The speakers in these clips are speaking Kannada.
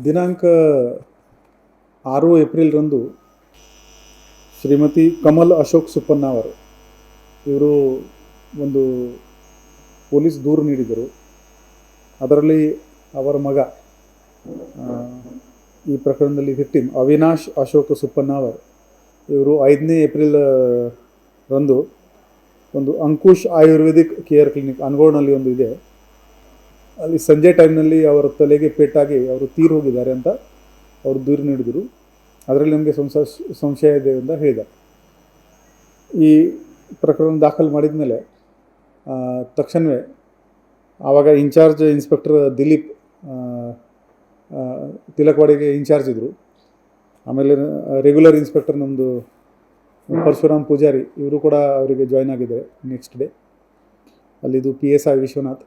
ದಿನಾಂಕ 6 ಏಪ್ರಿಲ್ರಂದು ಶ್ರೀಮತಿ ಕಮಲ್ ಅಶೋಕ್ ಸುಪ್ಪಣ್ಣ ಅವರು ಇವರು ಒಂದು ಪೊಲೀಸ್ ದೂರು ನೀಡಿದರು. ಅದರಲ್ಲಿ ಅವರ ಮಗ ಈ ಪ್ರಕರಣದಲ್ಲಿ ವಿಕ್ಟಿಮ್ ಅವಿನಾಶ್ ಅಶೋಕ್ ಸುಪ್ಪಣ್ಣ ಅವರು ಇವರು 5ನೇ ಏಪ್ರಿಲ್ ರಂದು ಒಂದು ಅಂಕುಶ್ ಆಯುರ್ವೇದಿಕ್ ಕೇರ್ ಕ್ಲಿನಿಕ್ ಅನ್ಗೋಡ್ನಲ್ಲಿ ಒಂದು ಇದೆ, ಅಲ್ಲಿ ಸಂಜೆ ಟೈಮ್ನಲ್ಲಿ ಅವರ ತಲೆಗೆ ಪೇಟಾಗಿ ಅವರು ತೀರು ಹೋಗಿದ್ದಾರೆ ಅಂತ ಅವರು ದೂರು ನೀಡಿದರು. ಅದರಲ್ಲಿ ನಮಗೆ ಸಂಶಯ ಇದೆ ಅಂತ ಹೇಳಿದ್ದಾರೆ. ಈ ಪ್ರಕರಣ ದಾಖಲು ಮಾಡಿದ ಮೇಲೆ ತಕ್ಷಣವೇ ಆವಾಗ ಇನ್ಚಾರ್ಜ್ ಇನ್ಸ್ಪೆಕ್ಟರ್ ದಿಲೀಪ್ ತಿಲಕವಾಡಿಗೆ ಇನ್ಚಾರ್ಜ್ ಇದ್ದರು. ಆಮೇಲೆ ರೆಗ್ಯುಲರ್ ಇನ್ಸ್ಪೆಕ್ಟರ್ ನಮ್ಮದು ಪರಶುರಾಮ್ ಪೂಜಾರಿ ಇವರು ಕೂಡ ಅವರಿಗೆ ಜಾಯ್ನ್ ಆಗಿದ್ದಾರೆ ನೆಕ್ಸ್ಟ್ ಡೇ. ಅಲ್ಲಿದು PSI ವಿಶ್ವನಾಥ್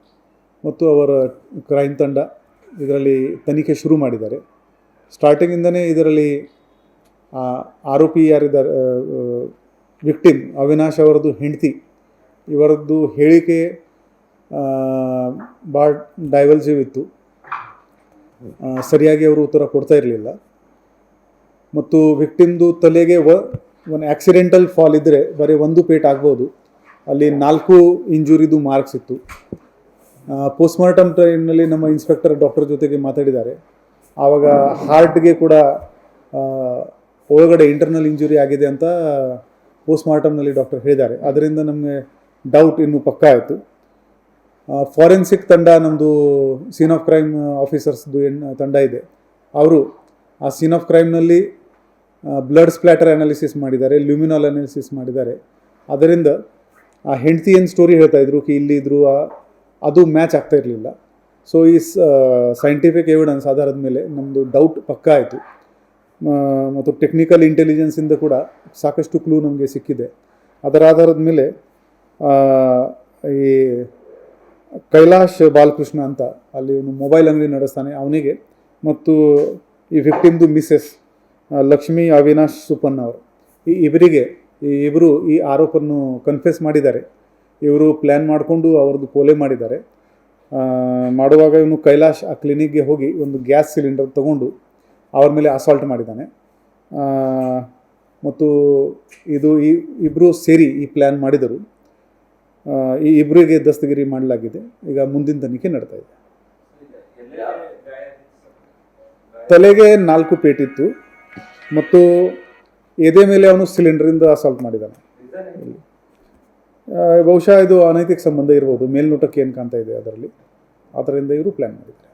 ಮತ್ತು ಅವರ ಕ್ರೈಮ್ ತಂಡ ಇದರಲ್ಲಿ ತನಿಖೆ ಶುರು ಮಾಡಿದ್ದಾರೆ. ಸ್ಟಾರ್ಟಿಂಗಿಂದನೇ ಇದರಲ್ಲಿ ಆರೋಪಿ ಯಾರಿದ್ದಾರೆ, ವಿಕ್ಟಿಮ್ ಅವಿನಾಶ್ ಅವರದ್ದು ಹೆಂಡತಿ, ಇವರದ್ದು ಹೇಳಿಕೆ ಭಾಳ ಡೈವಲ್ಸಿವ್ ಇತ್ತು. ಸರಿಯಾಗಿ ಅವರು ಉತ್ತರ ಕೊಡ್ತಾ ಇರಲಿಲ್ಲ. ಮತ್ತು ವಿಕ್ಟಿಮ್ದು ತಲೆಗೆ ಒಂದು ಆಕ್ಸಿಡೆಂಟಲ್ ಫಾಲ್ ಇದ್ದರೆ ಬರೀ ಒಂದು ಪೇಟ್ ಆಗ್ಬೋದು, ಅಲ್ಲಿ 4 ಇಂಜುರಿದು ಮಾರ್ಕ್ಸ್ ಇತ್ತು. ಪೋಸ್ಟ್ಮಾರ್ಟಮ್ ಟೈಮ್ನಲ್ಲಿ ನಮ್ಮ ಇನ್ಸ್ಪೆಕ್ಟರ್ ಡಾಕ್ಟರ್ ಜೊತೆಗೆ ಮಾತಾಡಿದ್ದಾರೆ. ಆವಾಗ ಹಾರ್ಟ್ಗೆ ಕೂಡ ಒಳಗಡೆ ಇಂಟರ್ನಲ್ ಇಂಜುರಿ ಆಗಿದೆ ಅಂತ ಪೋಸ್ಟ್ಮಾರ್ಟಮ್ನಲ್ಲಿ ಡಾಕ್ಟರ್ ಹೇಳಿದ್ದಾರೆ. ಅದರಿಂದ ನಮಗೆ ಡೌಟ್ ಇನ್ನೂ ಪಕ್ಕಾ ಆಯಿತು. ಫಾರೆನ್ಸಿಕ್ ತಂಡ ನಮ್ಮದು ಸೀನ್ ಆಫ್ ಕ್ರೈಮ್ ಆಫೀಸರ್ಸ್ದು ತಂಡ ಇದೆ, ಅವರು ಆ ಸೀನ್ ಆಫ್ ಕ್ರೈಮ್ನಲ್ಲಿ ಬ್ಲಡ್ ಸ್ಪ್ಲಾಟರ್ ಅನಾಲಿಸಿಸ್ ಮಾಡಿದ್ದಾರೆ, ಲ್ಯೂಮಿನಾಲ್ ಅನಾಲಿಸಿಸ್ ಮಾಡಿದ್ದಾರೆ. ಅದರಿಂದ ಆ ಹೆಂಡತಿ ಏನು ಸ್ಟೋರಿ ಹೇಳ್ತಾಯಿದ್ರು ಇಲ್ಲಿದ್ದರು ಅದು ಮ್ಯಾಚ್ ಆಗ್ತಾ ಇರಲಿಲ್ಲ. ಸೊ ಈ ಸೈಂಟಿಫಿಕ್ ಎವಿಡೆನ್ಸ್ ಆಧಾರದ ಮೇಲೆ ನಮ್ಮದು ಡೌಟ್ ಪಕ್ಕಾ ಆಯಿತು. ಮತ್ತು ಟೆಕ್ನಿಕಲ್ ಇಂಟೆಲಿಜೆನ್ಸಿಂದ ಕೂಡ ಸಾಕಷ್ಟು ಕ್ಲೂ ನಮಗೆ ಸಿಕ್ಕಿದೆ. ಅದರ ಆಧಾರದ ಮೇಲೆ ಈ ಕೈಲಾಶ್ ಬಾಲಕೃಷ್ಣ ಅಂತ ಅಲ್ಲಿ ಒಂದು ಮೊಬೈಲ್ ಅಂಗಡಿ ನಡೆಸ್ತಾನೆ, ಅವನಿಗೆ ಮತ್ತು ಈ ವಿಕ್ಟಿಮ್ದು ಮಿಸ್ಸೆಸ್ ಲಕ್ಷ್ಮೀ ಅವಿನಾಶ್ ಸುಪ್ಪಣ್ಣ ಅವರು ಈ ಇಬ್ಬರು ಈ ಆರೋಪವನ್ನು ಕನ್ಫೆಸ್ ಮಾಡಿದ್ದಾರೆ. ಇವರು ಪ್ಲ್ಯಾನ್ ಮಾಡಿಕೊಂಡು ಅವ್ರದ್ದು ಕೊಲೆ ಮಾಡಿದ್ದಾರೆ. ಮಾಡುವಾಗ ಇವನು ಕೈಲಾಶ್ ಆ ಕ್ಲಿನಿಕ್ಗೆ ಹೋಗಿ ಒಂದು ಗ್ಯಾಸ್ ಸಿಲಿಂಡರ್ ತೊಗೊಂಡು ಅವ್ರ ಮೇಲೆ ಅಸಾಲ್ಟ್ ಮಾಡಿದ್ದಾನೆ. ಮತ್ತು ಇದು ಇಬ್ಬರು ಸೇರಿ ಈ ಪ್ಲ್ಯಾನ್ ಮಾಡಿದರು. ಈ ಇಬ್ಬರಿಗೆ ದಸ್ತಗಿರಿ ಮಾಡಲಾಗಿದೆ. ಈಗ ಮುಂದಿನ ತನಿಖೆ ನಡ್ತಾ ಇದೆ. ತಲೆಗೆ 4 ಪೇಟಿತ್ತು ಮತ್ತು ಎದೆ ಮೇಲೆ ಅವನು ಸಿಲಿಂಡರಿಂದ ಅಸಾಲ್ಟ್ ಮಾಡಿದ್ದಾನೆ. ಬಹುಶಃ ಇದು ಅನೈತಿಕ ಸಂಬಂಧ ಇರ್ಬೋದು, ಮೇಲ್ನೋಟಕ್ಕೆ ಏನು ಕಾಣ್ತಾ ಇದೆ ಅದರಲ್ಲಿ. ಅದರಿಂದ ಇವರು ಪ್ಲ್ಯಾನ್ ಮಾಡಿದ್ದಾರೆ.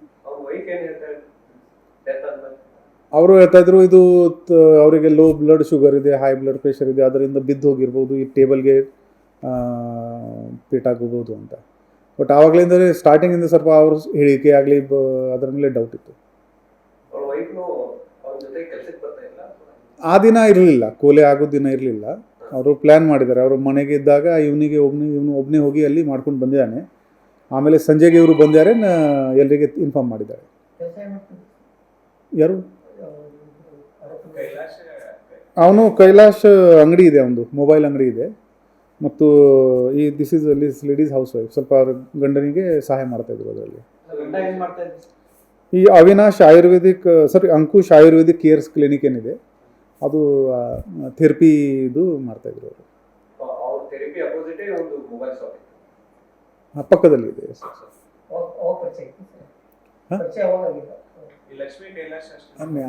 ಅವರು ಹೇಳ್ತಾ ಇದ್ರು ಇದು ಅವರಿಗೆ ಲೋ ಬ್ಲಡ್ ಶುಗರ್ ಇದೆ, ಹೈ ಬ್ಲಡ್ ಪ್ರೆಷರ್ ಇದೆ, ಅದರಿಂದ ಬಿದ್ದು ಹೋಗಿರ್ಬೋದು, ಈ ಟೇಬಲ್ಗೆ ಪೇಟಾಗೋಗ್ಬೋದು ಅಂತ. ಬಟ್ ಆವಾಗಲಿಂದಲೇ ಸ್ಟಾರ್ಟಿಂಗಿಂದ ಸ್ವಲ್ಪ ಅವ್ರ ಹೇಳಿಕೆ ಆಗಲಿ ಅದರ ಮೇಲೆ ಡೌಟ್ ಇತ್ತು. ಆ ದಿನ ಇರಲಿಲ್ಲ, ಕೊಲೆ ಆಗೋದು ದಿನ ಇರಲಿಲ್ಲ. ಅವರು ಪ್ಲ್ಯಾನ್ ಮಾಡಿದ್ದಾರೆ. ಅವರು ಮನೆಗೆ ಇದ್ದಾಗ ಇವನು ಒಬ್ಬನೇ ಹೋಗಿ ಅಲ್ಲಿ ಮಾಡ್ಕೊಂಡು ಬಂದಿದ್ದಾನೆ. ಆಮೇಲೆ ಸಂಜೆಗೆ ಇವರು ಬಂದಿದ್ದಾರೆ, ಎಲ್ಲರಿಗೆ ಇನ್ಫಾರ್ಮ್ ಮಾಡಿದ್ದಾರೆ. ಯಾರು ಅವನು ಕೈಲಾಶ್ ಅಂಗಡಿ ಇದೆ, ಅವನದು ಮೊಬೈಲ್ ಅಂಗಡಿ ಇದೆ. ಮತ್ತು this is ladies house wife, ಸ್ವಲ್ಪ ಅವ್ರ ಗಂಡನಿಗೆ ಸಹಾಯ ಮಾಡ್ತಾಯಿದ್ರು ಅದರಲ್ಲಿ. ಈ ಅವಿನಾಶ್ ಅಂಕುಶ್ ಆಯುರ್ವೇದಿಕ್ ಕೇರ್ಸ್ ಕ್ಲಿನಿಕ್ ಏನಿದೆ ಅದು ಥೆರಪಿದು ಮಾಡ್ತಾಯಿದ್ರು ಅವರು. ಪಕ್ಕದಲ್ಲಿ ಇದೆ.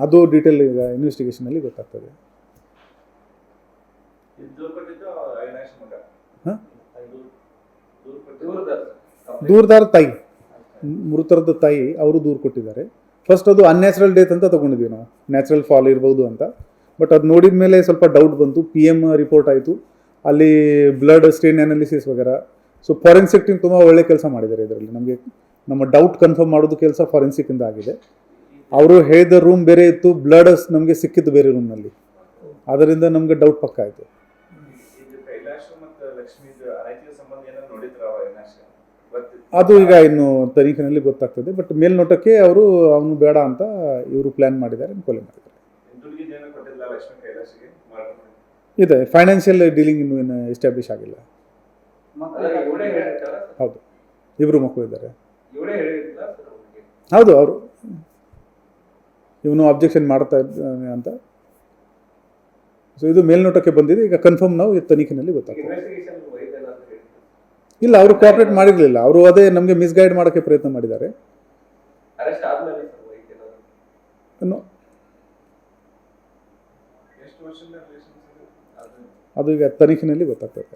ಅದು ಡೀಟೇಲ್ ಈಗ ಇನ್ವೆಸ್ಟಿಗೇಷನಲ್ಲಿ ಗೊತ್ತಾಗ್ತದೆ. ದೂರದಾರ ತಾಯಿ, ಮೃತರದ ತಾಯಿ ಅವರು ದೂರು ಕೊಟ್ಟಿದ್ದಾರೆ. ಫಸ್ಟ್ ಅದು ಅನ್ಯಾಚುರಲ್ ಡೆತ್ ಅಂತ ತೊಗೊಂಡಿದ್ವಿ ನಾವು, ನ್ಯಾಚುರಲ್ ಫಾಲ್ ಇರ್ಬೋದು ಅಂತ. ಬಟ್ ಅದು ನೋಡಿದ ಮೇಲೆ ಸ್ವಲ್ಪ ಡೌಟ್ ಬಂತು. PM ರಿಪೋರ್ಟ್ ಆಯಿತು, ಅಲ್ಲಿ ಬ್ಲಡ್ ಸ್ಟೇನ್ ಅನಾಲಿಸಿಸ್ ವಗೇರ. ಸೊ ಫಾರೆನ್ಸಿಕ್ ಟೀಮ್ ತುಂಬ ಒಳ್ಳೆ ಕೆಲಸ ಮಾಡಿದ್ದಾರೆ ಇದರಲ್ಲಿ. ನಮ್ಮ ಡೌಟ್ ಕನ್ಫರ್ಮ್ ಮಾಡೋದು ಕೆಲಸ ಫಾರೆನ್ಸಿಕ್ಕಿಂದ ಆಗಿದೆ. ಅವರು ಹೇಳಿದ ರೂಮ್ ಬೇರೆ ಇತ್ತು, ಬ್ಲಡ್ ನಮಗೆ ಸಿಕ್ಕಿತ್ತು ಬೇರೆ ರೂಮ್ನಲ್ಲಿ. ಅದರಿಂದ ನಮಗೆ ಡೌಟ್ ಪಕ್ಕ ಆಯಿತು. ಅದು ಈಗ ಇನ್ನು ತನಿಖೆಯಲ್ಲಿ ಗೊತ್ತಾಗ್ತದೆ. ಬಟ್ ಮೇಲ್ನೋಟಕ್ಕೆ ಅವನು ಬೇಡ ಅಂತ ಇವರು ಪ್ಲ್ಯಾನ್ ಮಾಡಿದ್ದಾರೆ, ಕೊಲೆ ಮಾಡಿದ್ದಾರೆ. ಇದೆ ಫೈನಾನ್ಷಿಯಲ್ ಡೀಲಿಂಗ್ ಇನ್ನೂ ಎಸ್ಟಾಬ್ಲಿಷ್ ಆಗಿಲ್ಲ. ಹೌದು, ಇಬ್ಬರು ಮಕ್ಕಳು ಇದ್ದಾರೆ. ಹೌದು, ಅವರು ಇವನು ಅಬ್ಜೆಕ್ಷನ್ ಮಾಡ್ತಾ ಇದ್ದಾನೆ ಅಂತ. ಸೊ ಇದು ಮೇಲ್ನೋಟಕ್ಕೆ ಬಂದಿದೆ. ಈಗ ಕನ್ಫರ್ಮ್ ನಾವು ಈ ತನಿಖೆಯಲ್ಲಿ ಗೊತ್ತಾಗ್ತದೆ. ಇಲ್ಲ, ಅವರು ಕೋಆಪರೇಟ್ ಮಾಡಿರಲಿಲ್ಲ. ಅವರು ಅದೇ ನಮಗೆ ಮಿಸ್ಗೈಡ್ ಮಾಡೋಕ್ಕೆ ಪ್ರಯತ್ನ ಮಾಡಿದ್ದಾರೆ. ಅದು ಈಗ ತನಿಖೆಯಲ್ಲಿ ಗೊತ್ತಾಗ್ತದೆ.